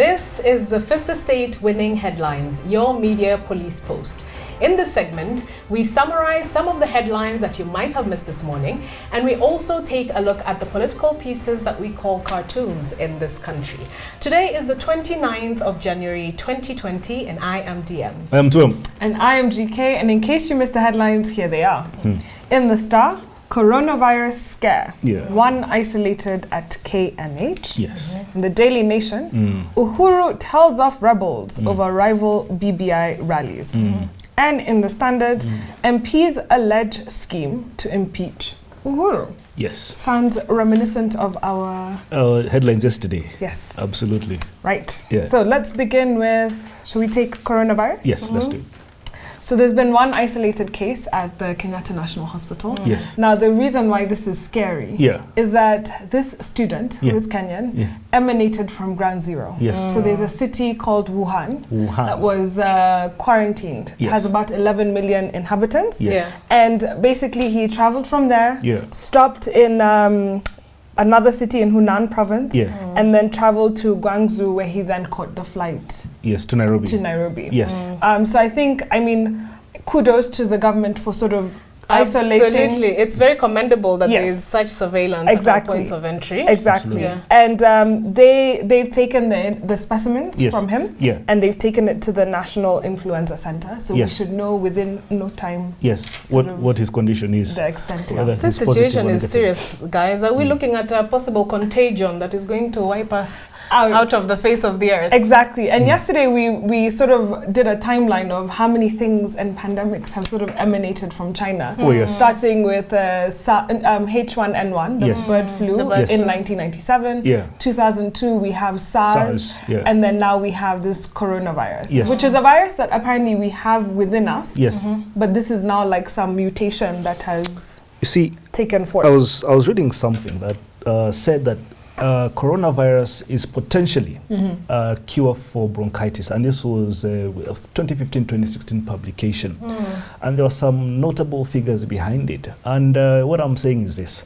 This is the Fifth Estate Winning Headlines, your media police post. In this segment, we summarize some of the headlines that you might have missed this morning, and we also take a look at the political pieces that we call cartoons in this country. Today is the 29th of January 2020, and I am DM. I am Twim. And I am GK, and in case you missed the headlines, here they are. In the Star, coronavirus scare. One isolated at KNH. Yes. In the Daily Nation, Uhuru tells off rebels over rival BBI rallies. And in the Standard, MPs allege scheme to impeach Uhuru. Yes. Sounds reminiscent of our headlines yesterday. Yes. Absolutely. Right. Yeah. So let's begin with, shall we take coronavirus? Yes, let's do it. So there's been one isolated case at the Kenyatta National Hospital. Yes. Now the reason why this is scary is that this student, who is Kenyan, emanated from ground zero. Yes. So there's a city called Wuhan that was quarantined. It has about 11 million inhabitants. Yes. And basically he traveled from there, stopped in another city in Hunan province, and then traveled to Guangzhou, where he then caught the flight. Yes, to Nairobi. Yes. So I think, kudos to the government for sort of isolating. Absolutely. It's very commendable that there is such surveillance at all points of entry. Exactly. Yeah. And they've taken the specimens from him, and they've taken it to the National Influenza Center. So we should know within no time what his condition is. The extent. This situation is serious, guys. Are we looking at a possible contagion that is going to wipe us out of the face of the earth? Exactly. And yesterday we sort of did a timeline of how many things and pandemics have sort of emanated from China. Oh, yes. Starting with H1N1, the bird flu in 1997. 2002 we have SARS. And then now we have this coronavirus, which is a virus that apparently we have within us. But this is now like some mutation that has taken forth. I was reading something that said that coronavirus is potentially a cure for bronchitis, and this was a 2015-2016 publication, and there were some notable figures behind it. And what I'm saying is this: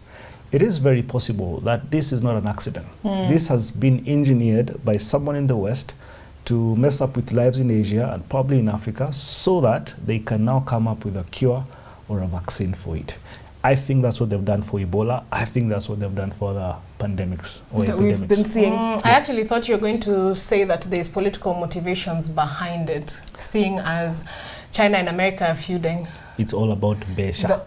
it is very possible that this is not an accident. This has been engineered by someone in the West to mess up with lives in Asia and probably in Africa, so that they can now come up with a cure or a vaccine for it. I think that's what they've done for Ebola. I think that's what they've done for other pandemics or that epidemics. We've been seeing. I actually thought you were going to say that there's political motivations behind it, seeing as China and America are feuding. It's all about Besha.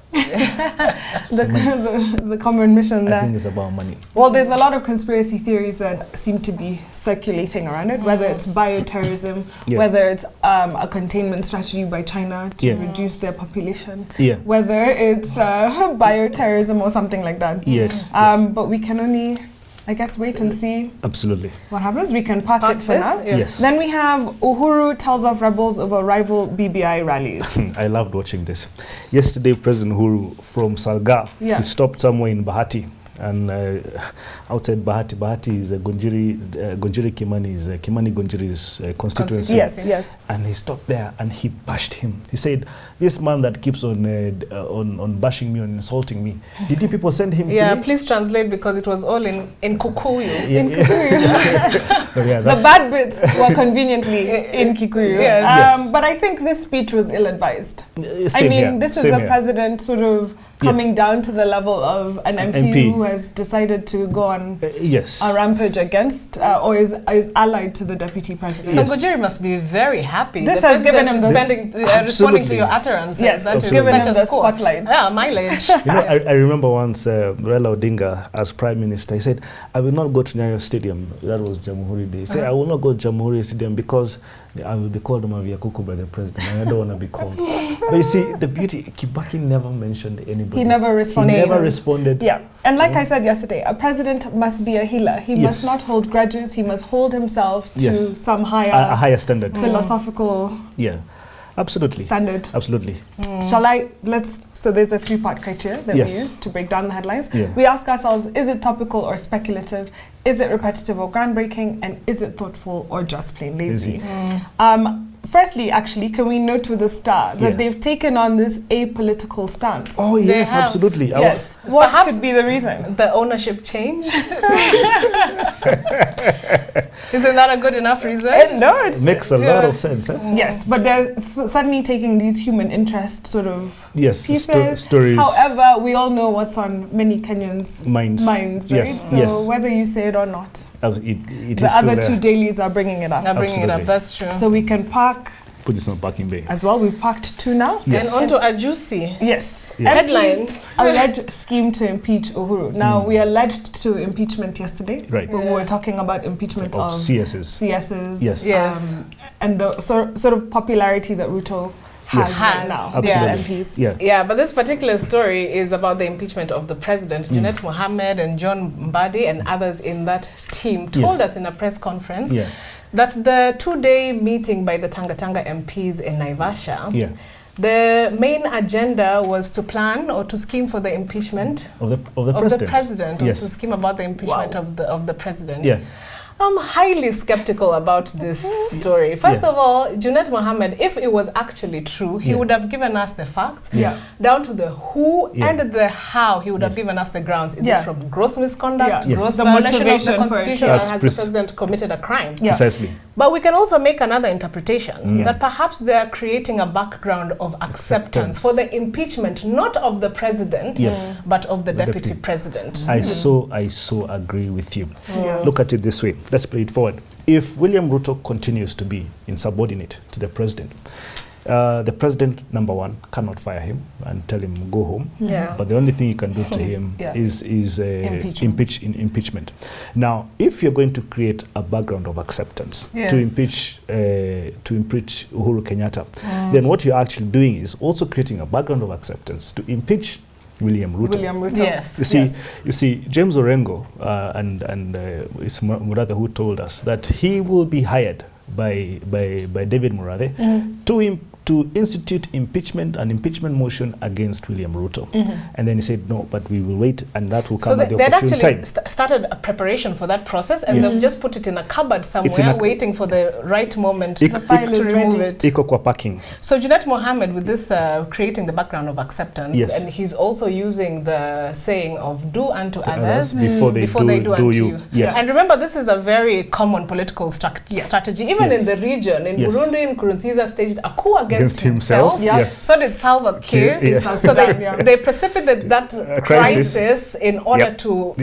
The common mission there. I think it's about money. Well, there's a lot of conspiracy theories that seem to be circulating around it, whether it's bioterrorism, whether it's a containment strategy by China to reduce their population, whether it's bioterrorism or something like that. But we can only, I guess, wait and see. Absolutely. What happens? We can park it for now. Yes. Then we have Uhuru tells off rebels over rival BBI rallies. I loved watching this. Yesterday, President Uhuru from Salga, he stopped somewhere in Bahati. And outside Bahati is Gunjiri Kimani's, Kimani Gunjiri's constituency. Yes. And he stopped there and he bashed him. He said, "This man that keeps on bashing me and insulting me, did you people send him to me?" Please translate, because it was all in Kikuyu. The bad bits were conveniently in Kikuyu. But I think this speech was ill-advised. This is the president sort of coming down to the level of an MP who has decided to go on a rampage against or is allied to the deputy president. So Gunjiri must be very happy. This has given him responding to your utterances. Yes, that is given him the spotlight. Yeah, mileage. I remember once Raila Odinga as Prime Minister, he said, "I will not go to Nyayo Stadium." That was Jamhuri Day. He said, "I will not go to Jamhuri Stadium because I will be called Mavia Kuku by the president, and I don't want to be called." But you see, the beauty, Kibaki never mentioned anybody. He never responded. Yeah. And like I said yesterday, a president must be a healer. He must not hold grudges. He must hold himself to some a higher standard. Philosophical standard. Absolutely. So there's a three-part criteria that we use to break down the headlines. We ask ourselves, is it topical or speculative? Is it repetitive or groundbreaking? And is it thoughtful or just plain lazy? Firstly, actually, can we note with the Star that they've taken on this apolitical stance? Oh, yes, absolutely. Yes. What could be the reason? The ownership change? Isn't that a good enough reason? No, it makes a lot of sense. Yes, but they're suddenly taking these human interest sort of pieces. Stories. However, we all know what's on many Kenyans' minds, right? Yes, so whether you say it or not, it the is other two dailies are bringing it up. That's true. So we can park. Put this on parking bay. As well, we've parked 2 now. Yes. And onto a juicy. Yes. Yeah. Headlines. Alleged scheme to impeach Uhuru. Now, we alleged to impeachment yesterday. Right. But we were talking about impeachment of CSs. Yes. And the sort of popularity that RUTO has right now. Absolutely. MPs. Yeah, but this particular story is about the impeachment of the president. Junet Mohammed and John Mbadi and others in that team told us in a press conference that the 2-day meeting by the Tanga MPs in Naivasha, the main agenda was to plan or to scheme for the impeachment of the president. Or to scheme about the impeachment of the president. Yeah. I'm highly skeptical about this story. First of all, Junet Mohammed, if it was actually true, he would have given us the facts down to the who and the how. He would have given us the grounds. Is it from gross misconduct, gross violation of the Constitution, or has the president committed a crime? Precisely. But we can also make another interpretation that perhaps they are creating a background of acceptance for the impeachment, not of the president, but of the deputy president. I so agree with you. Look at it this way. Let's play it forward. If William Ruto continues to be insubordinate to the president, number one, cannot fire him and tell him go home. But the only thing you can do to him is impeachment. Now, if you're going to create a background of acceptance to impeach Uhuru Kenyatta, then what you're actually doing is also creating a background of acceptance to impeach William Ruto. Yes. You see, James Orengo and it's Murathe who told us that he will be hired by David Murathe to institute impeachment motion against William Ruto. And then he said, no, but we will wait, and that will come at the opportune time. So they started a preparation for that process, and they've just put it in a cupboard somewhere, waiting for the right moment to remove it. So Junet Mohammed, with this creating the background of acceptance, and he's also using the saying of do unto others before they do unto you. And remember, this is a very common political strategy, even in the region. In Burundi, Nkurunziza staged a coup against himself. So did Salva Kiir. So they precipitated that crisis in order to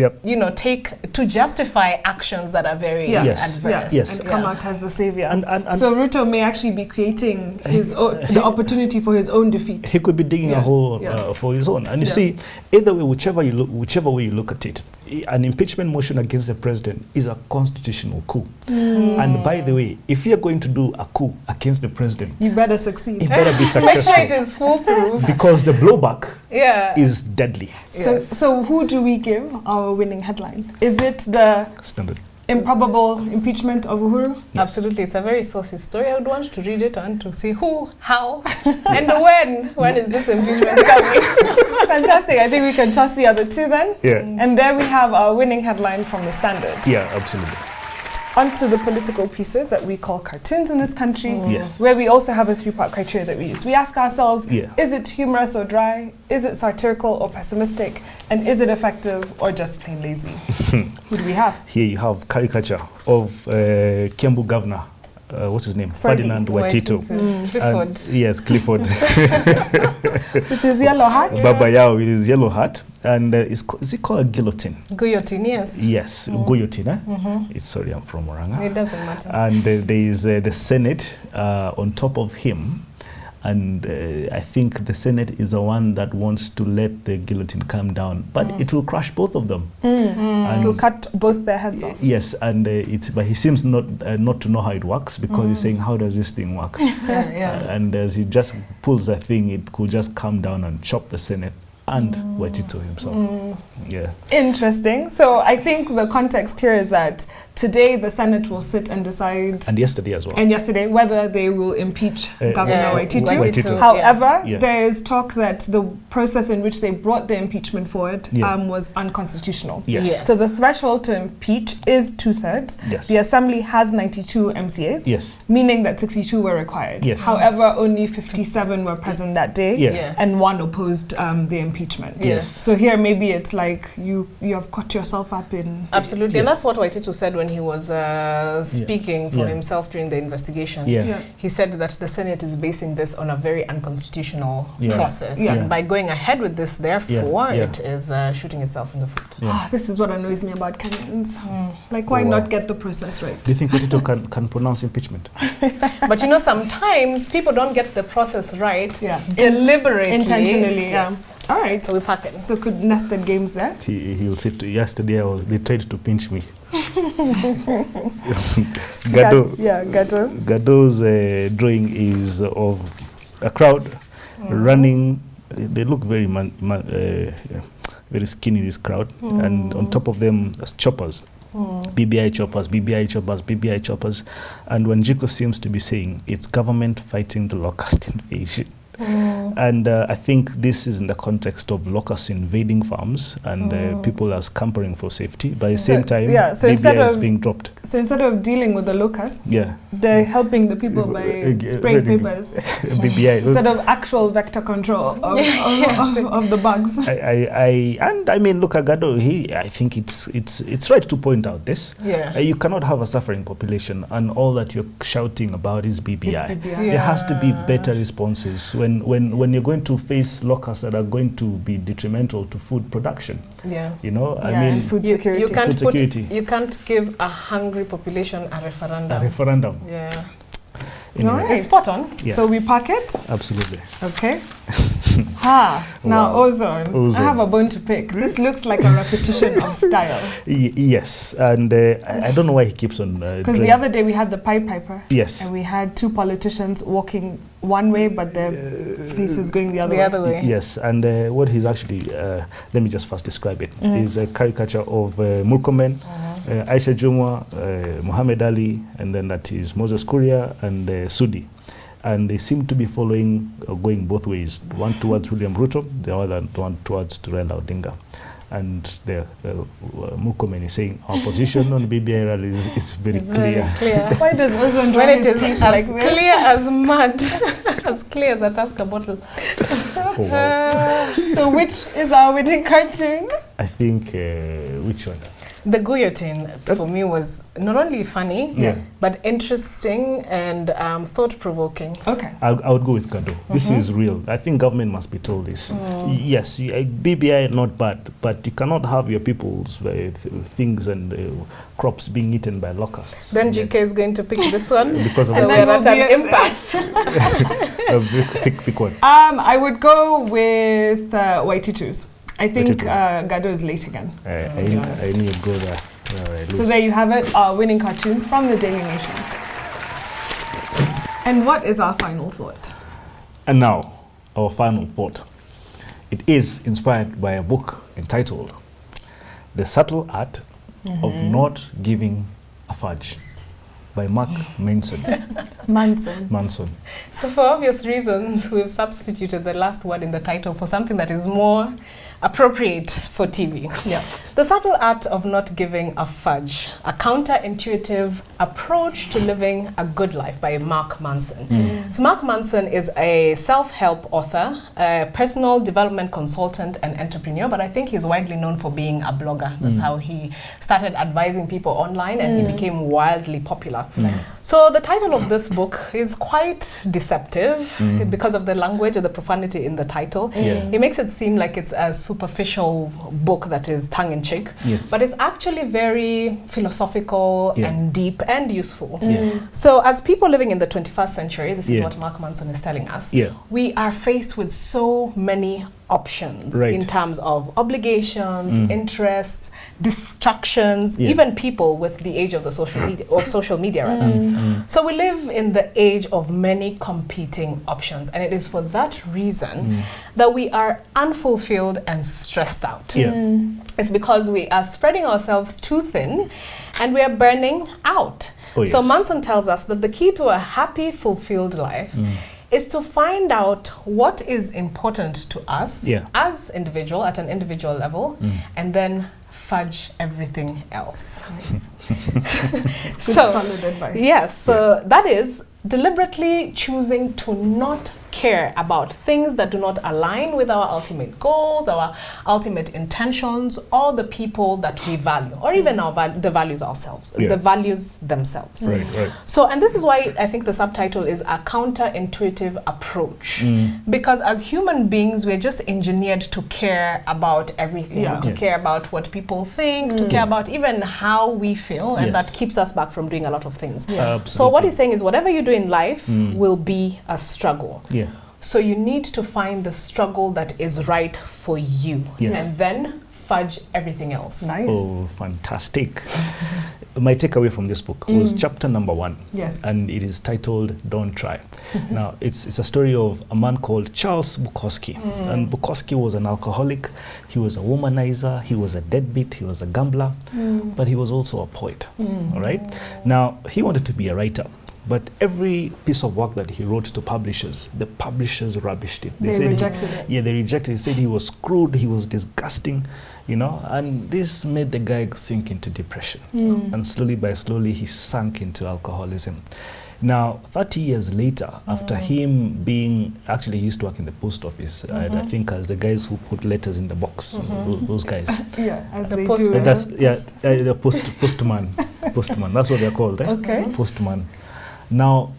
justify actions that are very adverse. And come out as the savior. So Ruto may actually be creating the opportunity for his own defeat. He could be digging a hole for his own. And you see, either way, whichever way you look at it, an impeachment motion against the president is a constitutional coup. And by the way, if you're going to do a coup against the president, you better succeed. It better be successful. Make sure it is foolproof. Because the blowback is deadly. So who do we give our winning headline? Is it the standard improbable impeachment of Uhuru? Absolutely. It's a very saucy story. I would want to read it and to see who, how, and when. When is this impeachment coming? Fantastic. I think we can toss the other two then. And there we have our winning headline from the Standard. Absolutely. Onto the political pieces that we call cartoons in this country, where we also have a 3-part criteria that we use. We ask ourselves, is it humorous or dry? Is it satirical or pessimistic? And is it effective or just plain lazy? Who do we have? Here you have caricature of Kiambu Governor. What's his name? Ferdinand Waititu. Clifford. Yes, Clifford. With his yellow hat? Baba Yao with his yellow hat. And is it called a guillotine? Guillotine, yes. Yes, guillotine. It's sorry, I'm from Oranga. It doesn't matter. And there is the Senate on top of him. And I think the Senate is the one that wants to let the guillotine come down, but it will crush both of them. It will cut both their heads off. Yes, and but he seems not to know how it works, because he's saying, how does this thing work? And as he just pulls the thing, it could just come down and chop the Senate and Waititu himself. Interesting. So I think the context here is that today the Senate will sit and decide, and yesterday as well, whether they will impeach Governor Waititu. However, there is talk that the process in which they brought the impeachment forward was unconstitutional. So the threshold to impeach is 2/3. The Assembly has 92 MCAs, meaning that 62 were required. However, only 57 were present that day, and one opposed the impeachment. impeachment. Yes. So here maybe it's like you have caught yourself up in... Absolutely, and that's what Waititu said when he was speaking for himself during the investigation. He said that the Senate is basing this on a very unconstitutional process. And by going ahead with this, therefore, it is shooting itself in the foot. This is what annoys me about Kenyans. Like, why not get the process right? Do you think Waititu can pronounce impeachment? But you know, sometimes people don't get the process right deliberately. Intentionally, All right. So we pack it. So could nested games there? He'll say, yesterday they tried to pinch me. Gado's drawing is of a crowd running. They look very very skinny, this crowd. And on top of them, there's choppers. BBI choppers. And Wanjiku seems to be saying it's government fighting the locust invasion. And I think this is in the context of locusts invading farms and people are scampering for safety. By the same time, so BBI is being dropped. So instead of dealing with the locusts, they're helping the people by spraying papers. BBI. Instead of actual vector control of the bugs. I mean, look at Gado. I think it's right to point out this. You cannot have a suffering population and all that you're shouting about is BBI. There has to be better responses when you're going to face locusts that are going to be detrimental to food production. You know, I mean, food security. You can't give a hungry population a referendum. Anyway. It's spot on. So we pack it? Absolutely. Okay. Now ozone. I have a bone to pick. This looks like a repetition of style. Yes, and I don't know why he keeps on... Because the other day we had the Pied Piper. Yes. And we had two politicians walking one way, but their faces going the other way. Yes, and what he's actually... let me just first describe it. Is a caricature of Murkomen, Aisha Jumwa, Muhammad Ali, and then that is Moses Kuria and Sudi. And they seem to be following, going both ways. One towards William RUTO, the other one towards Raila Odinga. And the Murkomen is saying our position on BBI rally is very clear. Why does ozone when it is as like clear as mud, as clear as a Tusker bottle? So which is our winning cartoon? I think, which one? The guillotine for me was not only funny, but interesting and thought-provoking. Okay. I would go with Gado. This is real. I think government must be told this. Yes, BBI not bad, but you cannot have your people's things and crops being eaten by locusts. Then GK is going to pick this one. Because of so we're at an impasse. Pick one. I would go with Waititu's. I think Gado is late again. I need to go there. So there you have it, our winning cartoon from the Daily Nation. And what is our final thought? And now, our final thought. It is inspired by a book entitled The Subtle Art of Not Giving a Fudge by Mark Manson. So for obvious reasons, we've substituted the last word in the title for something that is more appropriate for TV. The Subtle Art of Not Giving a Fudge, a counterintuitive approach to living a good life by Mark Manson. So Mark Manson is a self-help author, a personal development consultant and entrepreneur, but I think he's widely known for being a blogger. That's how he started advising people online and he became wildly popular. So the title of this book is quite deceptive because of the language or the profanity in the title. He makes it seem like it's a superficial book that is tongue-in-cheek, but it's actually very philosophical and deep and useful. So as people living in the 21st century, this is what Mark Manson is telling us, we are faced with so many options in terms of obligations, interests, distractions, even people with the age of the social media rather. So we live in the age of many competing options, and it is for that reason that we are unfulfilled and stressed out. It's because we are spreading ourselves too thin and we are burning out. So Manson tells us that the key to a happy, fulfilled life is to find out what is important to us as individual, at an individual level, and then fudge everything else. Solid advice. Yes, so that is deliberately choosing to not care about things that do not align with our ultimate goals, our ultimate intentions, or the people that we value, or even the values ourselves, the values themselves. Right. So, and this is why I think the subtitle is a counterintuitive approach, because as human beings, we're just engineered to care about everything, to care about what people think, to care about even how we feel, and that keeps us back from doing a lot of things. So what he's saying is whatever you do in life will be a struggle. So you need to find the struggle that is right for you, and then fudge everything else. Nice. Oh, fantastic. My takeaway from this book was chapter number 1. Yes. And it is titled Don't Try. Now, it's a story of a man called Charles Bukowski. And Bukowski was an alcoholic. He was a womanizer. He was a deadbeat. He was a gambler. But he was also a poet. All right? Now, he wanted to be a writer. But every piece of work that he wrote to publishers, the publishers rubbished it. They said rejected it. Yeah, they rejected it. They said he was crude, he was disgusting, you know, and this made the guy sink into depression. And slowly by slowly, he sank into alcoholism. Now, 30 years later, after him being, actually he used to work in the post office, I think as the guys who put letters in the box, those guys. As the they postman. do. The postman. Postman, that's what they're called, eh? Okay. Postman. Now,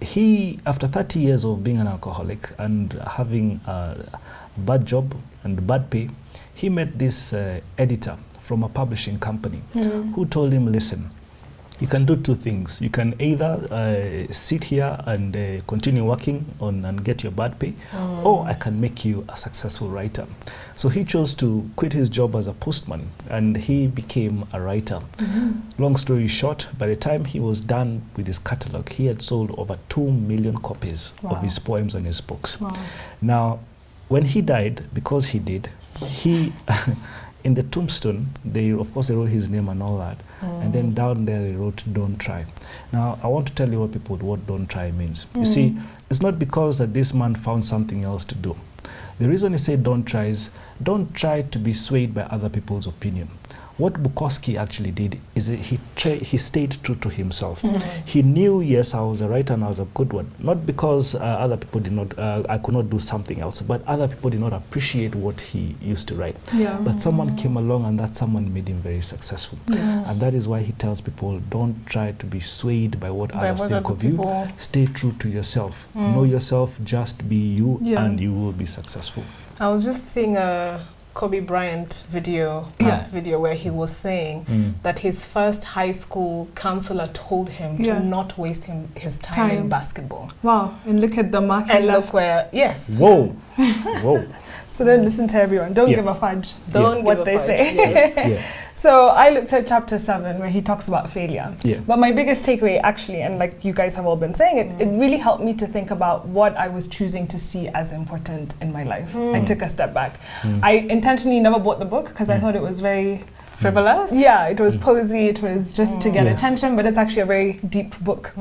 he, after 30 years of being an alcoholic and having a bad job and bad pay, he met this editor from a publishing company who told him, listen, you can do two things. You can either sit here and continue working on and get your bad pay, or I can make you a successful writer. So he chose to quit his job as a postman, and he became a writer. Long story short, by the time he was done with his catalog, he had sold over 2 million copies of his poems and his books. Now, when he died, because he did, he in the tombstone, they wrote his name and all that, and then down there they wrote "Don't try." Now, I want to tell you what "Don't try" means. You see, it's not because that this man found something else to do. The reason he said "don't try" is don't try to be swayed by other people's opinion. What Bukowski actually did is he stayed true to himself. He knew, yes, I was a writer and I was a good one. Not because other people did not, I could not do something else, but other people did not appreciate what he used to write. But someone came along and that someone made him very successful. And that is why he tells people, don't try to be swayed by what others think of you. Stay true to yourself. Know yourself, just be you, and you will be successful. I was just seeing a Kobe Bryant video, video where he was saying that his first high school counselor told him to not waste his time in basketball. Wow, and look at the market. And look where, Whoa. Whoa. So don't listen to everyone. Don't give a fudge. Don't give what a they fudge. say. So I looked at chapter 7 where he talks about failure. But my biggest takeaway actually, and like you guys have all been saying, it really helped me to think about what I was choosing to see as important in my life. I took a step back. I intentionally never bought the book because I thought it was very frivolous. Yeah, it was posy, it was just to get attention, but it's actually a very deep book.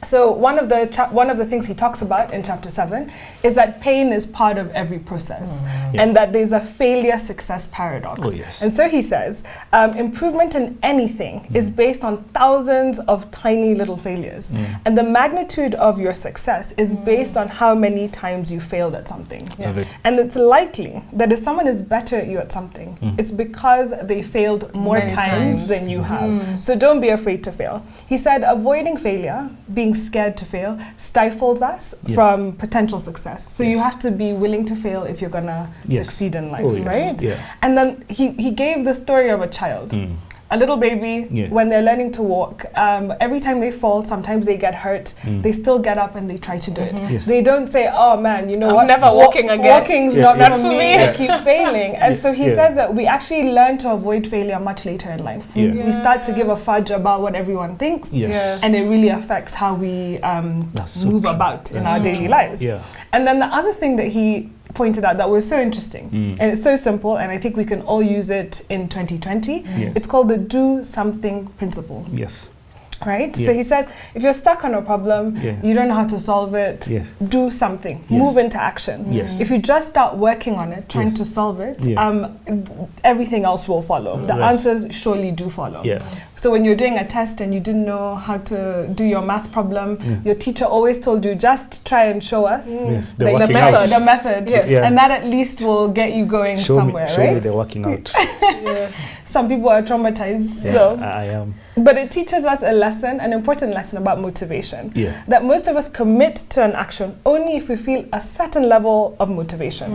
So one of the things he talks about in chapter 7 is that pain is part of every process, and that there's a failure-success paradox. And so he says, improvement in anything is based on thousands of tiny little failures, and the magnitude of your success is based on how many times you failed at something. And it's likely that if someone is better at you at something, it's because they failed more times than you have. So don't be afraid to fail. He said, avoiding failure, being scared to fail, stifles us from potential success. So you have to be willing to fail if you're gonna succeed in life, right? And then he gave the story of a child. A little baby, when they're learning to walk, every time they fall, sometimes they get hurt, they still get up and they try to do it. They don't say, oh man, you know what? I'm never walking again. Walking's not for me. I keep failing. And so he says that we actually learn to avoid failure much later in life. We start to give a fudge about what everyone thinks, and it really affects how we move about in our daily lives. And then the other thing that he pointed out that was so interesting, and it's so simple, and I think we can all use it in 2020. It's called the do something principle. Right? So he says, if you're stuck on a problem, you don't know how to solve it, do something. Move into action. If you just start working on it, trying to solve it, everything else will follow. The answers surely do follow. So when you're doing a test and you didn't know how to do your math problem, your teacher always told you, just try and show us the method. And that at least will get you going somewhere, show me the working out. Some people are traumatized. So I am. But it teaches us a lesson, an important lesson about motivation. That most of us commit to an action only if we feel a certain level of motivation.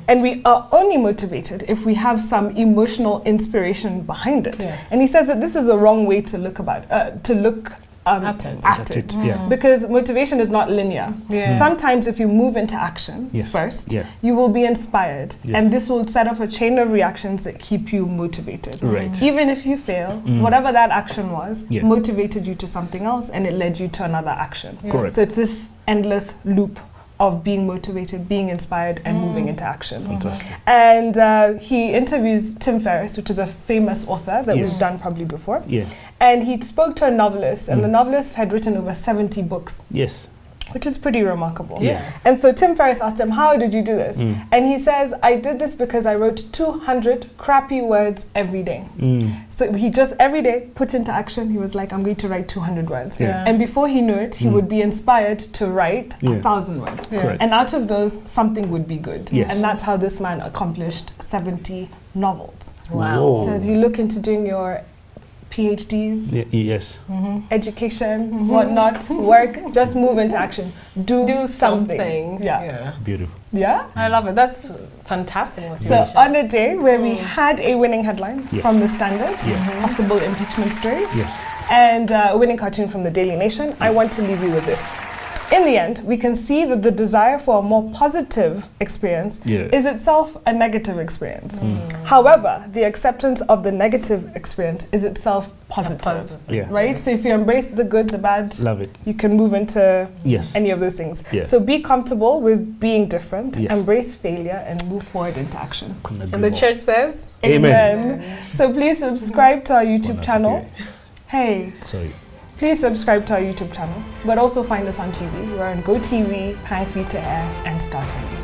And we are only motivated if we have some emotional inspiration behind it. And he says that this is a wrong way to look at it. Because motivation is not linear. Sometimes if you move into action first, you will be inspired, and this will set off a chain of reactions that keep you motivated. Even if you fail, whatever that action was motivated you to something else, and it led you to another action. So it's this endless loop of being motivated, being inspired, and moving into action. Fantastic. And he interviews Tim Ferriss, which is a famous author that we've done probably before. And he spoke to a novelist, and the novelist had written over 70 books. Which is pretty remarkable. And so Tim Ferriss asked him, how did you do this? And he says, I did this because I wrote 200 crappy words every day. So he just every day put into action, he was like, I'm going to write 200 words. And before he knew it, he would be inspired to write 1,000 words. And out of those, something would be good. And that's how this man accomplished 70 novels. So as you look into doing your PhDs, education, whatnot, work, just move into action. Do something. Beautiful. I love it. That's fantastic motivation. So on a day where we had a winning headline from the Standard, possible impeachment story, and a winning cartoon from the Daily Nation, I want to leave you with this. In the end, we can see that the desire for a more positive experience is itself a negative experience. However, the acceptance of the negative experience is itself positive. Right? So if you embrace the good, the bad, love it, you can move into any of those things. So be comfortable with being different, embrace failure, and move forward into action. And the church says, Amen. So please subscribe to our YouTube channel. Please subscribe to our YouTube channel, but also find us on TV. We're on GoTV, Pine Free to Air, and Star Television.